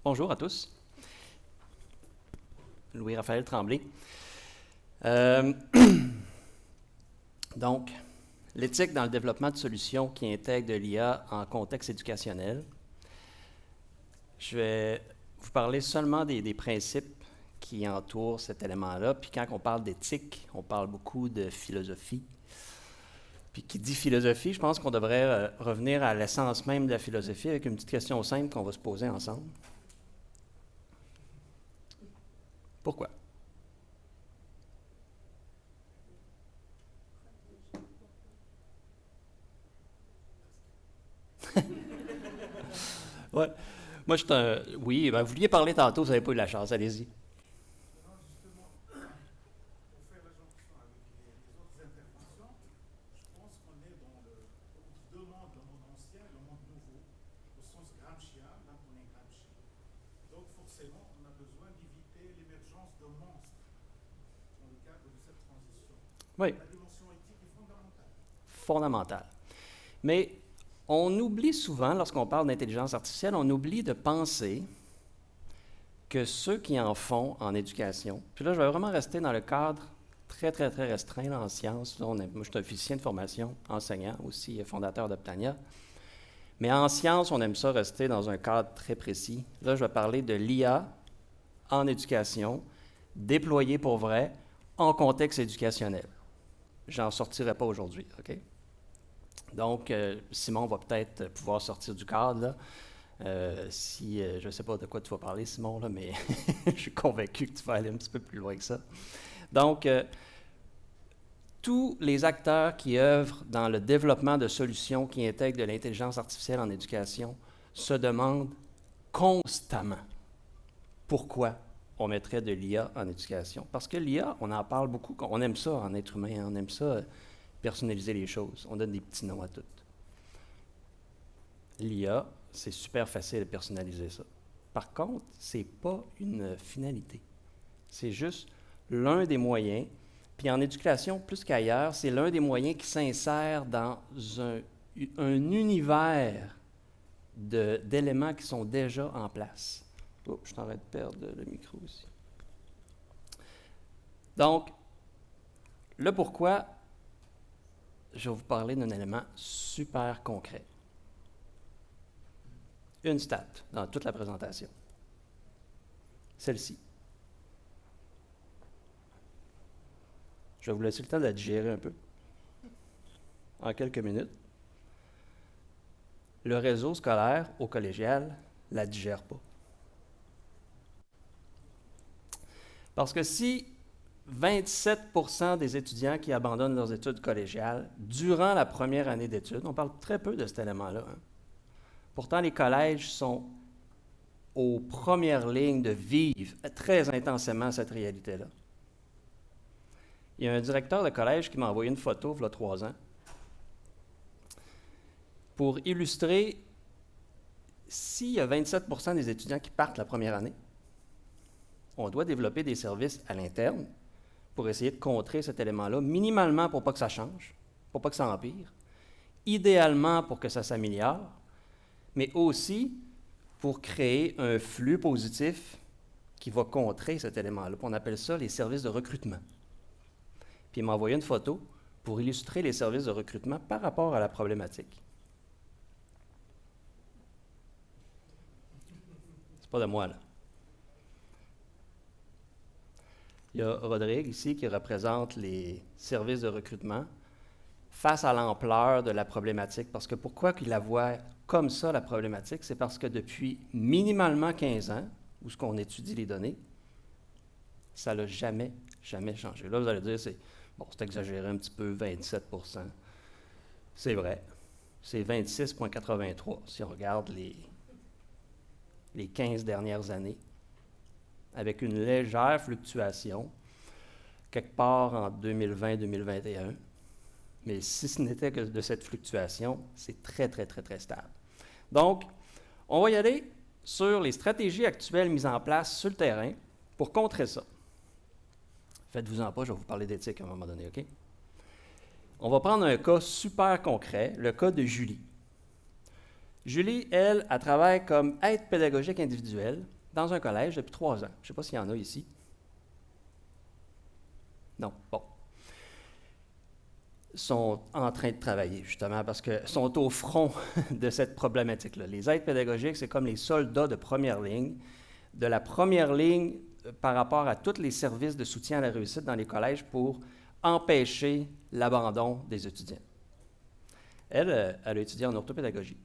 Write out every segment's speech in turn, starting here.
Bonjour à tous. Louis-Raphaël Tremblay. Euh, donc, l'éthique dans le développement de solutions qui intègrent de l'IA en contexte éducationnel. Je vais vous parler seulement des principes qui entourent cet élément-là. Puis quand on parle d'éthique, on parle beaucoup de philosophie. Puis qui dit philosophie, je pense qu'on devrait revenir à l'essence même de la philosophie avec une petite question simple qu'on va se poser ensemble. Pourquoi? Ouais. Moi, je suis un... Oui, ben, vous vouliez parler tantôt, vous n'avez pas eu la chance, allez-y. Non, justement, pour faire la jonction avec les autres interventions, je pense qu'on est dans deux mondes, le monde ancien et le monde nouveau, au sens gramscien, l'Antonin Gramsci. Donc forcément, on a besoin d'éviter l'émergence de monstres dans le cadre de cette transition. Oui, La dimension éthique est fondamentale. fondamental. Mais on oublie souvent, lorsqu'on parle d'intelligence artificielle, on oublie de penser que ceux qui en font en éducation, puis là, je vais vraiment rester dans le cadre très, très, très restreint là, en sciences. Là, moi, je suis un physicien de formation, enseignant, aussi fondateur d'Optania. Mais en sciences, on aime ça rester dans un cadre très précis. Là, je vais parler de l'IA en éducation, déployée pour vrai, en contexte éducationnel. J'en sortirai pas aujourd'hui, OK? Donc, Simon va peut-être pouvoir sortir du cadre, là. Je ne sais pas de quoi tu vas parler, Simon, là, mais je suis convaincu que tu vas aller un petit peu plus loin que ça. Donc, tous les acteurs qui œuvrent dans le développement de solutions qui intègrent de l'intelligence artificielle en éducation se demandent constamment pourquoi on mettrait de l'IA en éducation. Parce que l'IA, on en parle beaucoup, on aime ça en être humain, on aime ça personnaliser les choses, on donne des petits noms à tout. L'IA, c'est super facile de personnaliser ça. Par contre, ce n'est pas une finalité. C'est juste l'un des moyens. Puis en éducation, plus qu'ailleurs, c'est l'un des moyens qui s'insère dans un univers d'éléments qui sont déjà en place. Oh, je suis en train de perdre le micro aussi. Donc, le pourquoi, je vais vous parler d'un élément super concret. Une stat dans toute la présentation. Celle-ci. Je vais vous laisser le temps de la digérer un peu. En quelques minutes. Le réseau scolaire au collégial ne la digère pas. Parce que si 27% des étudiants qui abandonnent leurs études collégiales durant la première année d'études, on parle très peu de cet élément-là, hein. Pourtant, les collèges sont aux premières lignes de vivre très intensément cette réalité-là. Il y a un directeur de collège qui m'a envoyé une photo, il y a 3 ans, pour illustrer s'il y a 27% des étudiants qui partent la première année, on doit développer des services à l'interne pour essayer de contrer cet élément-là, minimalement pour pas que ça change, pour pas que ça empire, idéalement pour que ça s'améliore, mais aussi pour créer un flux positif qui va contrer cet élément-là. On appelle ça les services de recrutement. Puis il m'a envoyé une photo pour illustrer les services de recrutement par rapport à la problématique. C'est pas de moi, là. Il y a Rodrigue ici qui représente les services de recrutement face à l'ampleur de la problématique. Parce que pourquoi qu'il la voit comme ça, la problématique, c'est parce que depuis minimalement 15 ans, où ce qu'on étudie les données, ça n'a jamais, jamais changé. Là, vous allez dire, c'est exagéré un petit peu, 27%. C'est vrai. C'est 26,83 si on regarde les 15 dernières années, avec une légère fluctuation, quelque part en 2020-2021. Mais si ce n'était que de cette fluctuation, c'est très, très, très, très stable. Donc, on va y aller sur les stratégies actuelles mises en place sur le terrain pour contrer ça. Faites-vous-en pas, je vais vous parler d'éthique à un moment donné, OK? On va prendre un cas super concret, le cas de Julie. Julie, elle travaille comme aide pédagogique individuelle dans un collège depuis 3 ans. Je ne sais pas s'il y en a ici. Non, bon. Sont en train de travailler, justement, parce qu'ils sont au front de cette problématique-là. Les aides pédagogiques, c'est comme les soldats de première ligne, de la première ligne par rapport à tous les services de soutien à la réussite dans les collèges pour empêcher l'abandon des étudiants. Elle a étudié en orthopédagogie.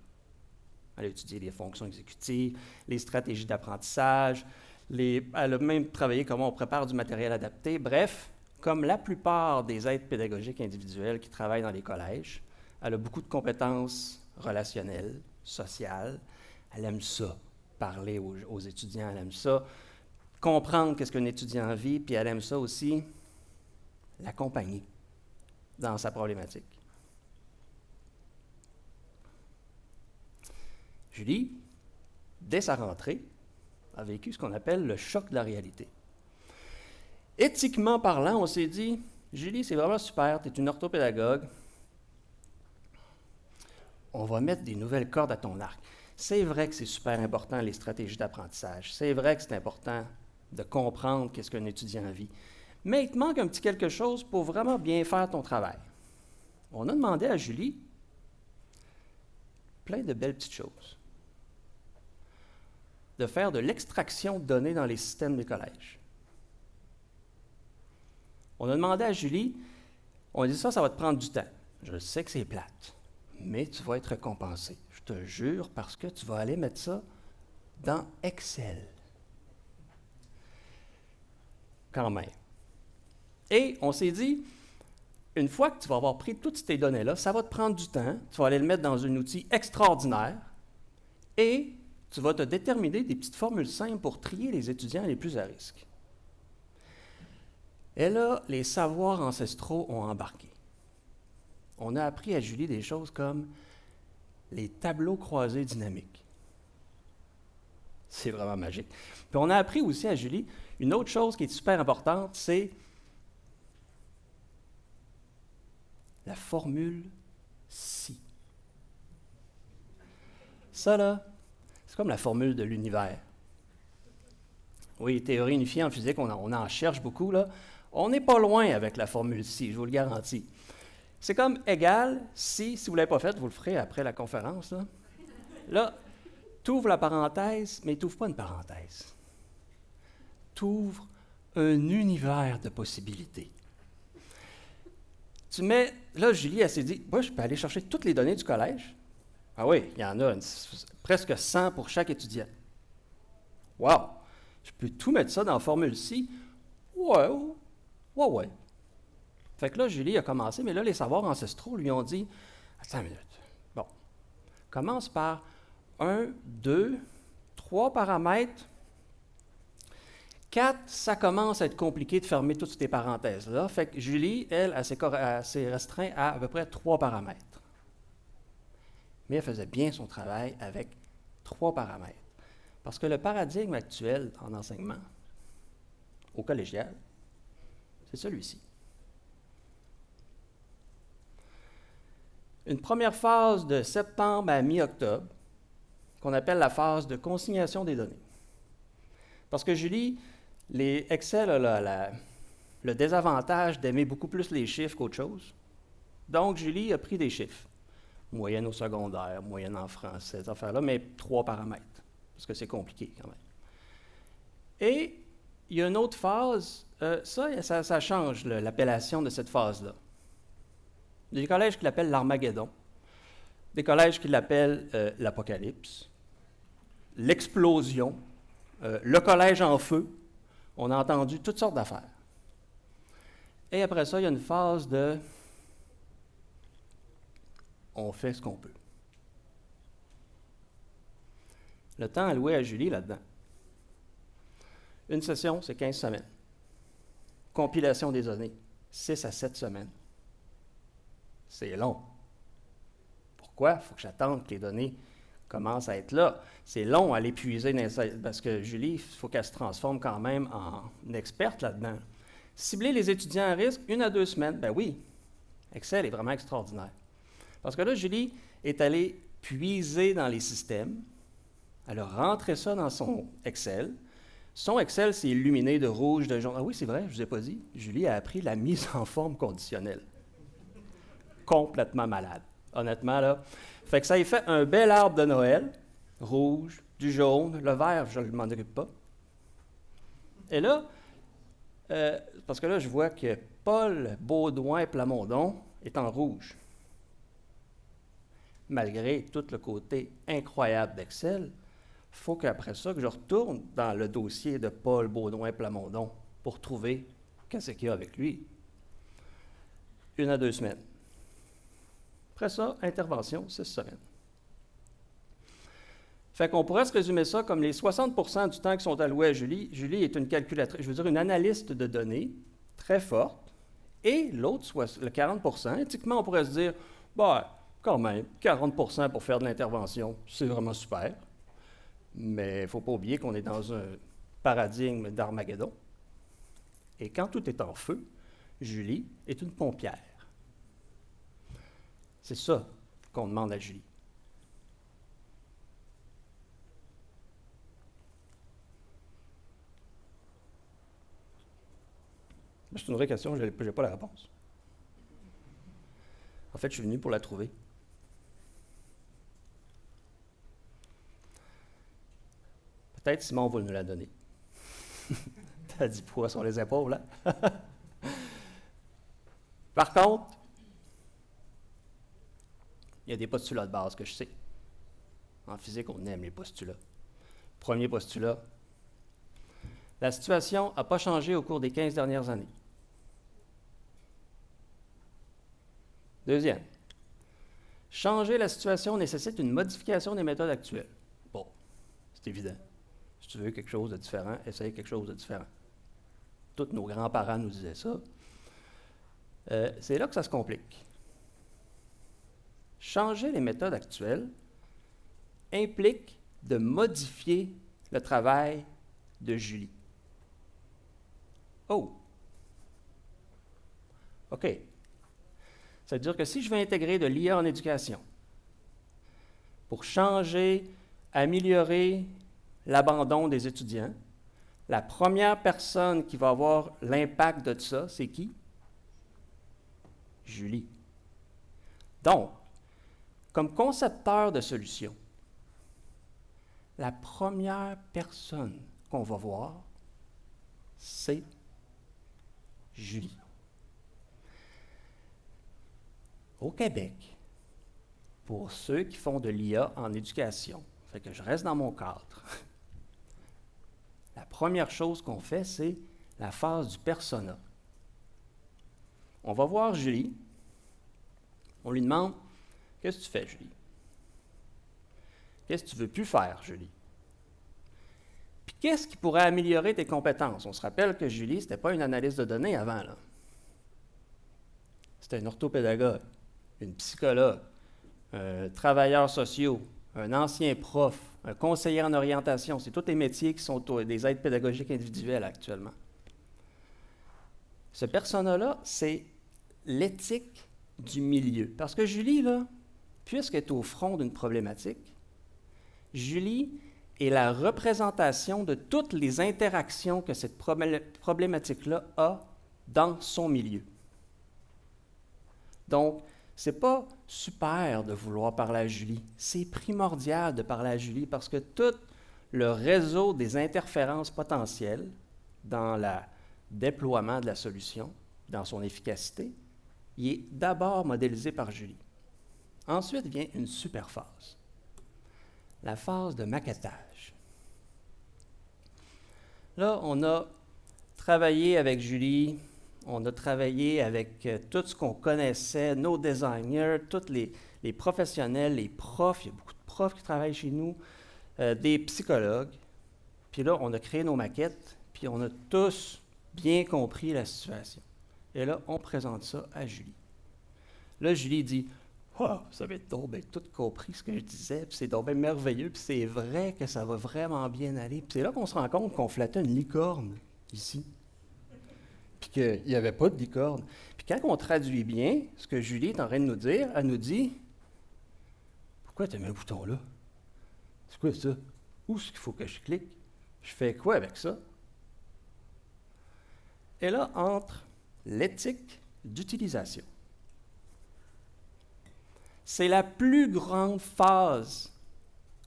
Elle a étudié les fonctions exécutives, les stratégies d'apprentissage, elle a même travaillé comment on prépare du matériel adapté. Bref, comme la plupart des aides pédagogiques individuelles qui travaillent dans les collèges, elle a beaucoup de compétences relationnelles, sociales. Elle aime ça, parler aux étudiants. Elle aime ça, comprendre qu'est-ce qu'un étudiant vit, puis elle aime ça aussi, l'accompagner dans sa problématique. Julie, dès sa rentrée, a vécu ce qu'on appelle le choc de la réalité. Éthiquement parlant, on s'est dit, Julie, c'est vraiment super, tu es une orthopédagogue, on va mettre des nouvelles cordes à ton arc. C'est vrai que c'est super important, les stratégies d'apprentissage. C'est vrai que c'est important de comprendre qu'est-ce qu'un étudiant vit. Mais il te manque un petit quelque chose pour vraiment bien faire ton travail. On a demandé à Julie plein de belles petites choses. De faire de l'extraction de données dans les systèmes des collèges. On a demandé à Julie, on a dit ça va te prendre du temps. Je sais que c'est plate, mais tu vas être récompensé. Je te jure, parce que tu vas aller mettre ça dans Excel. Quand même. Et on s'est dit, une fois que tu vas avoir pris toutes ces données-là, ça va te prendre du temps, tu vas aller le mettre dans un outil extraordinaire et tu vas te déterminer des petites formules simples pour trier les étudiants les plus à risque. Et là, les savoirs ancestraux ont embarqué. On a appris à Julie des choses comme les tableaux croisés dynamiques. C'est vraiment magique. Puis on a appris aussi à Julie une autre chose qui est super importante, c'est la formule si. Ça, là, c'est comme la formule de l'univers. Oui, théorie unifiée en physique, on en cherche beaucoup, là. On n'est pas loin avec la formule si, je vous le garantis. C'est comme égal si vous ne l'avez pas fait, vous le ferez après la conférence. Là, tu ouvres la parenthèse, mais tu n'ouvres pas une parenthèse. Tu ouvres un univers de possibilités. Tu mets, là, Julie, elle s'est dit, moi, je peux aller chercher toutes les données du collège. Ah oui, il y en a presque 100 pour chaque étudiant. Wow! Je peux tout mettre ça dans la formule ci. Ouais. Fait que là, Julie a commencé, mais là, les savoirs ancestraux lui ont dit, attends une minute. Bon, commence par 1, 2, 3 paramètres. 4, ça commence à être compliqué de fermer toutes ces parenthèses-là. Fait que Julie, elle s'est restreinte à peu près 3 paramètres. Mais elle faisait bien son travail avec 3 paramètres. Parce que le paradigme actuel en enseignement, au collégial, c'est celui-ci. Une première phase de septembre à mi-octobre, qu'on appelle la phase de consignation des données. Parce que Julie, les Excel a le désavantage d'aimer beaucoup plus les chiffres qu'autre chose. Donc, Julie a pris des chiffres. Moyenne au secondaire, moyenne en français, ces affaires-là, mais 3 paramètres, parce que c'est compliqué quand même. Et il y a une autre phase, ça change l'appellation de cette phase-là. Il y a des collèges qui l'appellent l'Armageddon, des collèges qui l'appellent l'Apocalypse, l'explosion, le collège en feu. On a entendu toutes sortes d'affaires. Et après ça, il y a une phase de on fait ce qu'on peut. Le temps alloué à Julie là-dedans. Une session, c'est 15 semaines. Compilation des données, 6 à 7 semaines. C'est long. Pourquoi? Il faut que j'attende que les données commencent à être là. C'est long à l'épuiser parce que Julie, il faut qu'elle se transforme quand même en experte là-dedans. Cibler les étudiants à risque, 1 à 2 semaines, ben oui, Excel est vraiment extraordinaire. Parce que là, Julie est allée puiser dans les systèmes. Elle a rentré ça dans son Excel. Son Excel s'est illuminé de rouge, de jaune. Ah oui, c'est vrai, je ne vous ai pas dit. Julie a appris la mise en forme conditionnelle. Complètement malade, honnêtement, là. Fait que ça a fait un bel arbre de Noël, rouge, du jaune, le vert, je ne m'en occupe pas. Et là, parce que là, je vois que Paul Baudouin Plamondon est en rouge. Malgré tout le côté incroyable d'Excel, il faut qu'après ça, que je retourne dans le dossier de Paul Baudouin Plamondon pour trouver qu'est-ce qu'il y a avec lui. 1 à 2 semaines. Après ça, intervention, 6 semaines. Fait qu'on pourrait se résumer ça comme les 60% du temps qui sont alloués à Julie. Julie est une calculatrice, je veux dire une analyste de données très forte. Et l'autre, le 40%, éthiquement, on pourrait se dire, bah, quand même, 40% pour faire de l'intervention, c'est vraiment super. Mais il ne faut pas oublier qu'on est dans un paradigme d'Armageddon. Et quand tout est en feu, Julie est une pompière. C'est ça qu'on demande à Julie. C'est une vraie question, je n'ai pas la réponse. En fait, je suis venu pour la trouver. Peut-être Simon va nous la donner. T'as 10 poids sur les épaules, hein? Par contre, il y a des postulats de base que je sais. En physique, on aime les postulats. Premier postulat, la situation n'a pas changé au cours des 15 dernières années. Deuxième, changer la situation nécessite une modification des méthodes actuelles. Bon, c'est évident. Si tu veux quelque chose de différent, essaye quelque chose de différent. Tous nos grands-parents nous disaient ça. C'est là que ça se complique. Changer les méthodes actuelles implique de modifier le travail de Julie. Oh! OK. Ça veut dire que si je veux intégrer de l'IA en éducation pour changer, améliorer l'abandon des étudiants, la première personne qui va avoir l'impact de ça, c'est qui? Julie. Donc, comme concepteur de solutions, la première personne qu'on va voir, c'est Julie. Au Québec, pour ceux qui font de l'IA en éducation, fait que je reste dans mon cadre, la première chose qu'on fait, c'est la phase du persona. On va voir Julie, on lui demande « Qu'est-ce que tu fais, Julie? Qu'est-ce que tu ne veux plus faire, Julie? Puis qu'est-ce qui pourrait améliorer tes compétences? » On se rappelle que Julie, ce n'était pas une analyste de données avant, là. C'était une orthopédagogue, une psychologue, un travailleur social, un ancien prof, un conseiller en orientation. C'est tous les métiers qui sont des aides pédagogiques individuelles actuellement. Ce persona-là, c'est l'éthique du milieu. Parce que Julie, là, puisqu'elle est au front d'une problématique, Julie est la représentation de toutes les interactions que cette problématique-là a dans son milieu. Donc, ce n'est pas super de vouloir parler à Julie. C'est primordial de parler à Julie parce que tout le réseau des interférences potentielles dans le déploiement de la solution, dans son efficacité, il est d'abord modélisé par Julie. Ensuite vient une super phase, la phase de maquettage. Là, on a travaillé avec Julie. On a travaillé avec tout ce qu'on connaissait, nos designers, tous les professionnels, les profs. Il y a beaucoup de profs qui travaillent chez nous, des psychologues. Puis là, on a créé nos maquettes, puis on a tous bien compris la situation. Et là, on présente ça à Julie. Là, Julie dit « Ah, vous avez donc bien tout compris ce que je disais, puis c'est donc bien merveilleux, puis c'est vrai que ça va vraiment bien aller. » Puis c'est là qu'on se rend compte qu'on flattait une licorne ici. Puis qu'il n'y avait pas de licorne. Puis quand on traduit bien ce que Julie est en train de nous dire, elle nous dit « pourquoi tu as mis un bouton là? C'est quoi ça? Où est-ce qu'il faut que je clique? Je fais quoi avec ça? Et là entre l'éthique d'utilisation. C'est la plus grande phase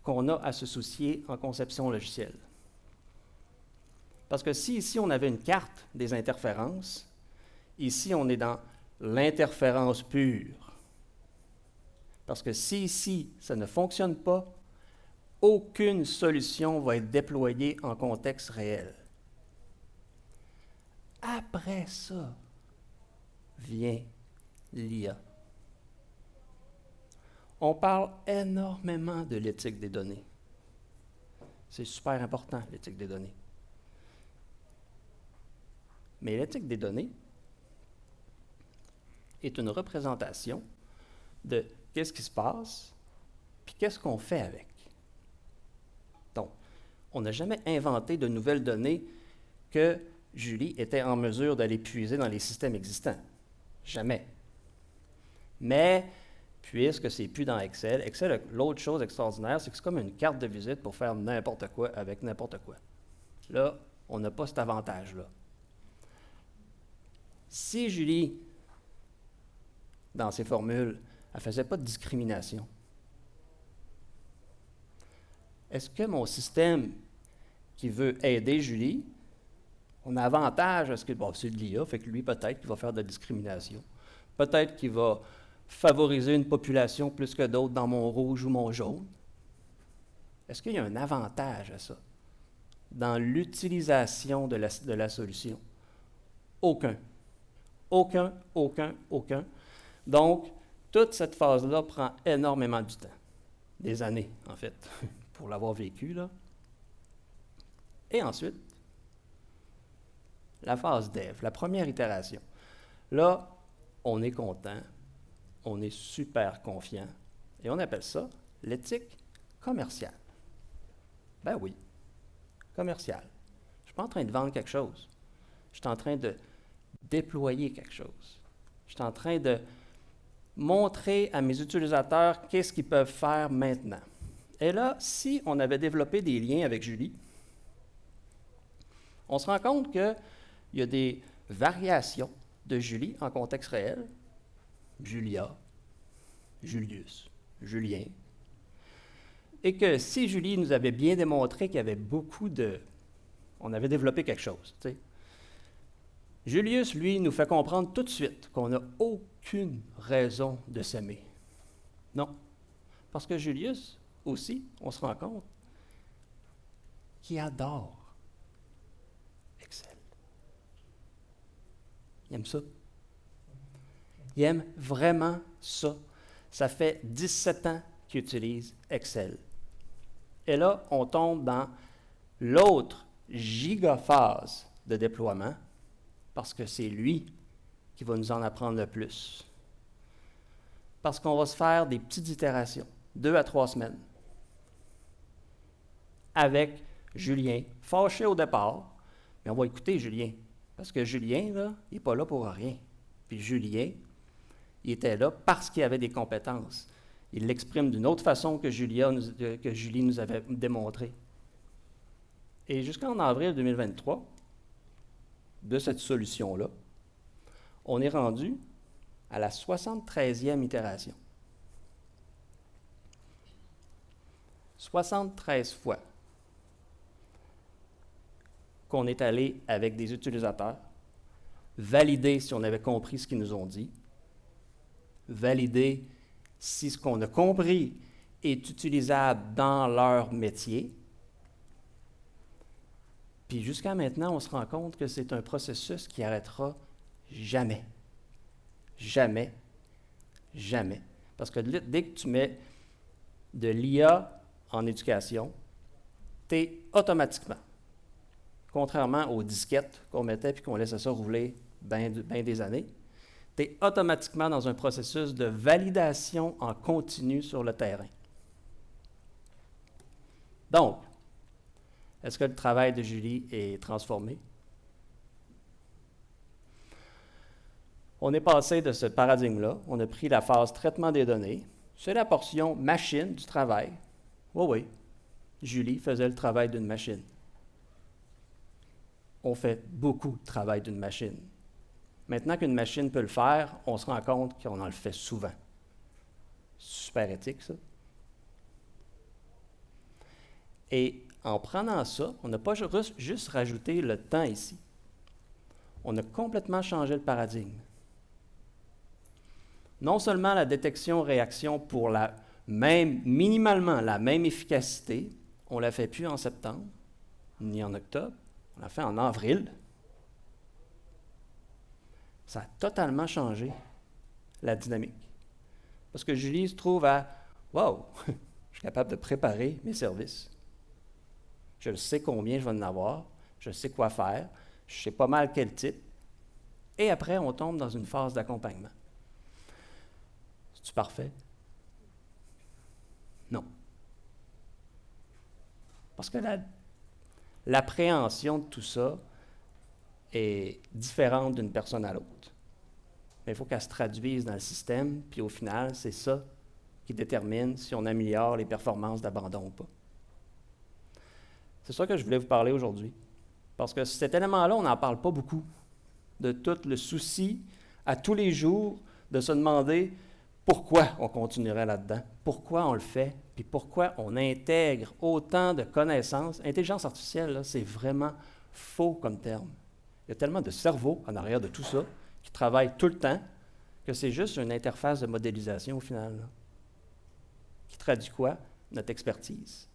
qu'on a à se soucier en conception logicielle. Parce que si ici on avait une carte des interférences, ici on est dans l'interférence pure. Parce que si ici ça ne fonctionne pas, aucune solution va être déployée en contexte réel. Après ça vient l'IA. On parle énormément de l'éthique des données. C'est super important, l'éthique des données. Mais l'éthique des données est une représentation de qu'est-ce qui se passe, puis qu'est-ce qu'on fait avec. Donc, on n'a jamais inventé de nouvelles données que Julie était en mesure d'aller puiser dans les systèmes existants. Jamais. Mais, puisque c'est plus dans Excel, l'autre chose extraordinaire, c'est que c'est comme une carte de visite pour faire n'importe quoi avec n'importe quoi. Là, on n'a pas cet avantage-là. Si Julie, dans ses formules, elle ne faisait pas de discrimination, est-ce que mon système qui veut aider Julie, on a avantage à ce que, bon, c'est de l'IA, fait que lui, peut-être qu'il va faire de la discrimination. Peut-être qu'il va favoriser une population plus que d'autres dans mon rouge ou mon jaune. Est-ce qu'il y a un avantage à ça dans l'utilisation de la solution? Aucun. Aucun. Donc, toute cette phase-là prend énormément du temps. Des années, en fait, pour l'avoir vécu, là. Et ensuite, la phase dev, la première itération. Là, on est content, on est super confiant, et on appelle ça l'éthique commerciale. Ben oui, commerciale. Je ne suis pas en train de vendre quelque chose. Je suis en train de déployer quelque chose. Je suis en train de montrer à mes utilisateurs qu'est-ce qu'ils peuvent faire maintenant. Et là, si on avait développé des liens avec Julie, on se rend compte qu'il y a des variations de Julie en contexte réel. Julia, Julius, Julien. Et que si Julie nous avait bien démontré qu'il y avait beaucoup de... On avait développé quelque chose, tu sais. Julius, lui, nous fait comprendre tout de suite qu'on n'a aucune raison de s'aimer. Non. Parce que Julius, aussi, on se rend compte qu'il adore Excel. Il aime ça. Il aime vraiment ça. Ça fait 17 ans qu'il utilise Excel. Et là, on tombe dans l'autre gigaphase de déploiement, parce que c'est lui qui va nous en apprendre le plus. Parce qu'on va se faire des petites itérations, 2 à 3 semaines, avec Julien, fâché au départ, mais on va écouter Julien, parce que Julien, là, il n'est pas là pour rien. Puis Julien, il était là parce qu'il avait des compétences. Il l'exprime d'une autre façon que Julie nous avait démontré. Et jusqu'en avril 2023, de cette solution-là, on est rendu à la 73e itération. 73 fois qu'on est allé avec des utilisateurs, valider si on avait compris ce qu'ils nous ont dit, valider si ce qu'on a compris est utilisable dans leur métier. Puis jusqu'à maintenant, on se rend compte que c'est un processus qui n'arrêtera jamais. Jamais. Jamais. Parce que dès que tu mets de l'IA en éducation, tu es automatiquement, contrairement aux disquettes qu'on mettait puis qu'on laissait ça rouler bien des années, tu es automatiquement dans un processus de validation en continu sur le terrain. Donc, est-ce que le travail de Julie est transformé? On est passé de ce paradigme-là, on a pris la phase traitement des données, C'est la portion machine du travail. Oui, oui, Julie faisait le travail d'une machine. On fait beaucoup de travail d'une machine. Maintenant qu'une machine peut le faire, on se rend compte qu'on en le fait souvent. Super éthique, ça. Et en prenant ça, on n'a pas juste rajouté le temps ici. On a complètement changé le paradigme. Non seulement la détection-réaction pour minimalement la même efficacité, on ne la fait plus en septembre, ni en octobre, on l'a fait en avril. Ça a totalement changé la dynamique. Parce que Julie se trouve à « Wow, je suis capable de préparer mes services. Je sais combien je vais en avoir, je sais quoi faire, je sais pas mal quel type. » Et après, on tombe dans une phase d'accompagnement. C'est-tu parfait? Non. Parce que l'appréhension de tout ça est différente d'une personne à l'autre. Mais il faut qu'elle se traduise dans le système, puis au final, c'est ça qui détermine si on améliore les performances d'abandon ou pas. C'est ça que je voulais vous parler aujourd'hui. Parce que cet élément-là, on n'en parle pas beaucoup. De tout le souci à tous les jours de se demander pourquoi on continuerait là-dedans, pourquoi on le fait, puis pourquoi on intègre autant de connaissances. Intelligence artificielle, là, c'est vraiment faux comme terme. Il y a tellement de cerveau en arrière de tout ça qui travaille tout le temps que c'est juste une interface de modélisation au final. Là, qui traduit quoi? Notre expertise.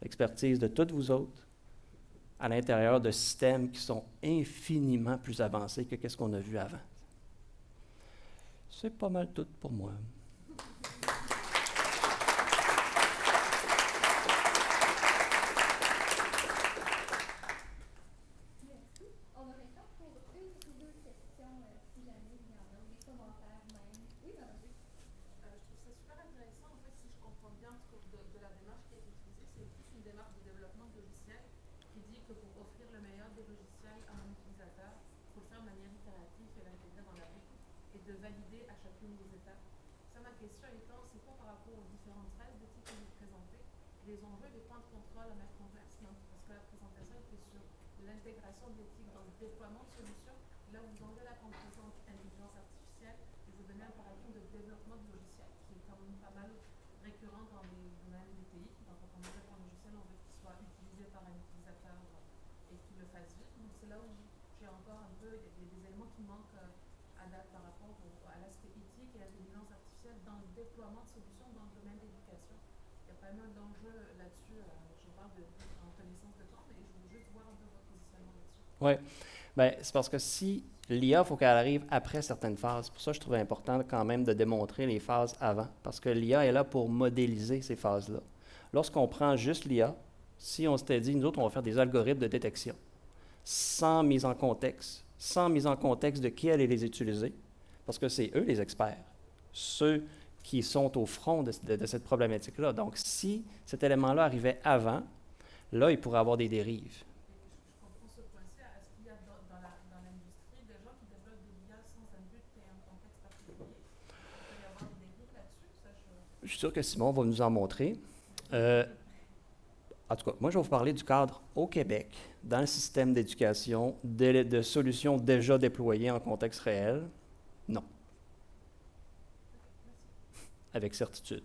L'expertise de toutes vous autres à l'intérieur de systèmes qui sont infiniment plus avancés que ce qu'on a vu avant. C'est pas mal tout pour moi. De valider à chacune des étapes. Ça, ma question étant, c'est quoi par rapport aux différentes phases d'éthique que vous présentez, les enjeux des points de contrôle à mettre en place, non? Parce que la présentation était sur l'intégration de l'éthique dans le déploiement de solutions. Là, vous enlevez la composante intelligence artificielle et vous donnez un paradigme de développement de logiciels, qui est quand même pas mal récurrent dans les domaines des TI. Donc, quand on développe un logiciel, on veut qu'il soit utilisé par un utilisateur et qu'il le fasse vite. Donc, c'est là où j'ai encore un peu, il y a des éléments qui manquent à date par rapport à l'aspect éthique et l'intelligence artificielle dans le déploiement de solutions dans le domaine de l'éducation. Il y a pas mal d'enjeux là-dessus. Je parle en connaissance de temps, mais je veux juste voir un peu votre positionnement là-dessus. Oui. Bien, c'est parce que si l'IA, il faut qu'elle arrive après certaines phases. Pour ça, je trouvais important quand même de démontrer les phases avant, parce que l'IA est là pour modéliser ces phases-là. Lorsqu'on prend juste l'IA, si on s'était dit, nous autres, on va faire des algorithmes de détection, sans mise en contexte de qui allait les utiliser, parce que c'est eux les experts, ceux qui sont au front de cette problématique-là. Donc, si cet élément-là arrivait avant, là, il pourrait avoir des dérives. Je comprends ce point-ci. Est-ce qu'il y a dans l'industrie des gens qui développent de l'IA sans un but et un contexte particulier? Il peut y avoir des dérives là-dessus? Je suis sûr que Simon va nous en montrer. En tout cas, moi, je vais vous parler du cadre au Québec, dans le système d'éducation, de solutions déjà déployées en contexte réel. Non. Avec certitude.